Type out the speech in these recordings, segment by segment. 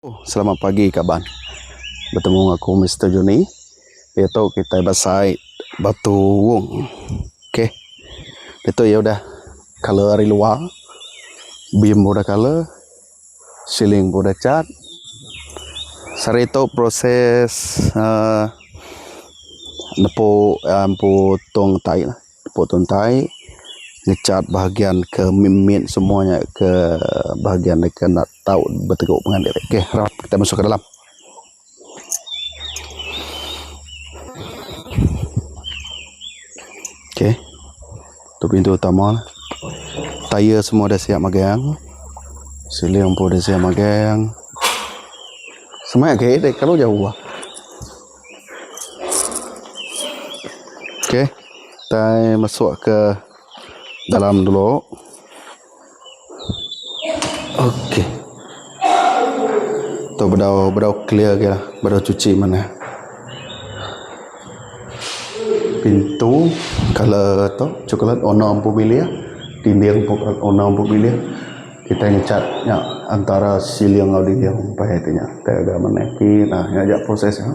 Selamat pagi kaban. Bertemu aku Mr. Joni. Itu kita basai batu wung. Okey. Itu ya udah color dari luar. Beam udah color. Ceiling udah cat. Sari itu proses potong tai lah. Potong tai, ngecat bahagian ke mimin semuanya ke bahagian ke nak tahu berteguk pengandir. Okey, rapat kita masuk ke dalam. Okey. Tu pintu utama. Tayar semua dah siap magang. Siling pun dah siap magang. Semua okey dek kalau jauh lah. Okey. Kita masuk ke dalam dulu. Okey. Tu bedau clear ke lah. Bedau cuci mana. Pintu color tu coklat warna 4 bilik. Dinding warna 4 bilik. Kita ngecat antara siling dan dinding sampai tanya. Kita mana pi nah ngajak proses ya.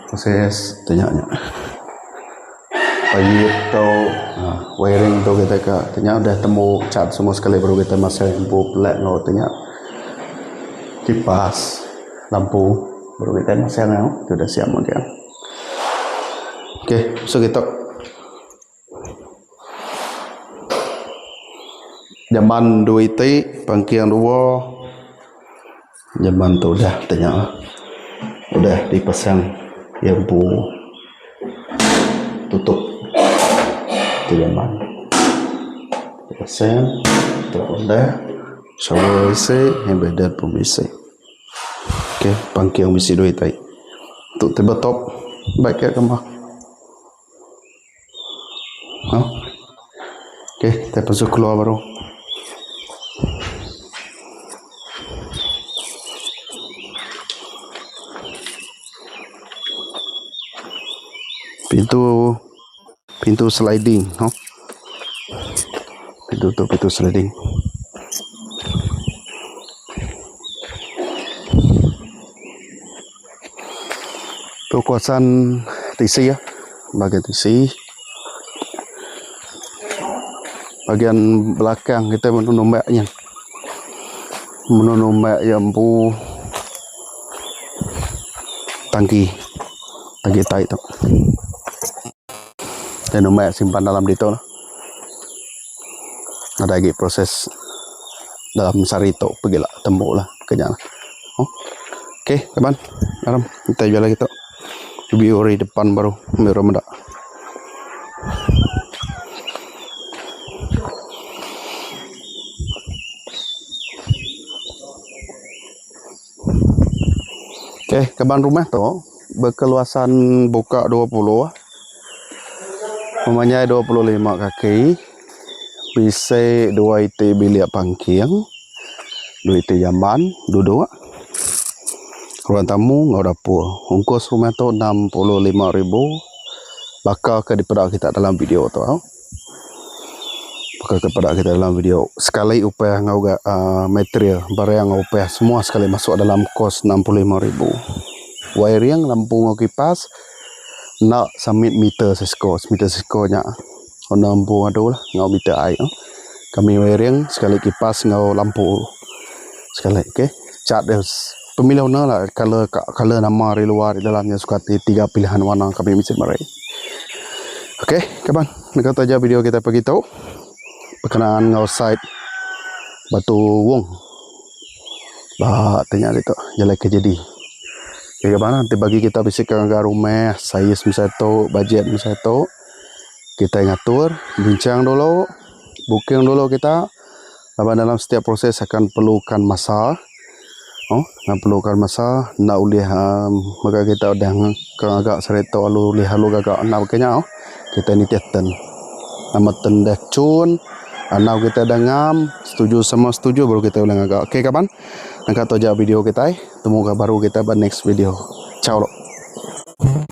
Proses tanya. Payut tu wiring tu kita ke tanya dah temu cat semua sekali baru kita masang lampu pelat no tanya. Kipas lampu baru kita masang no. Tu dah siap makan. Okey, so kita jaman dua itu pangkian dua jaman tu dah tanya udah dipasang lampu tutup tu jaman dipasang tu udah shower isi yang beda pun bisa. Okey, pangkian misi dua itu tu tiba top baik ke kemah. Okey, kita masuk keluar baru. Pintu sliding, pintu sliding. Tu kawasan TC ya, bagian TC. Bagian belakang kita menambahnya. Menambah lampu tangki tai tu. Dan nombor simpan dalam itu lah. Ada lagi proses dalam sarito pergi lah tembok lah kenyang. Okey, kawan. Dalam kita jual lagi tu. Biori depan baru merah mendak. Okey, kawan rumah tu berkeluasan buka 20. Mempunyai 25 kaki, bisa 2 IT bilik pangkiang, 2 IT jamban, duduk. Ruang tamu, ngau dapur. Ongkos rumah tu 65,000. Bakal ke dipedak kita dalam video tu. Bakal ke pedak kita dalam video. Sekali upah ngau material, barang ngau upah semua sekali masuk dalam kos 65,000. Wiring, lampu ngau kipas, nak submit meter sesko nya lampu adu lah ngau meter air kami wiring sekali kipas ngau lampu sekali. Okey, cat dia pemilih warna lah color nama dari luar di dalamnya suka 3 pilihan warna kami mesti marai. Okey kawan, nak kata aja video kita pagi tu berkenaan ngau site batu wung bah tanya itu jalan kejadi. Okay, kawan, nanti bagi kita bisikan ke rumah saiz misalnya tu, budget misalnya tu, kita ngatur, bincang dulu, booking dulu kita. Dalam setiap proses akan perlukan masa, perlukan masa. Nak ulih maka kita udah agak serito lalu halu agak nak kenya, kita ni tiatan, nama tenda cun, anak kita dengam, setuju sama setuju baru kita ulang agak. Okay kawan, nak kata aja video kita, temu baru kita pada next video. Ciao lo.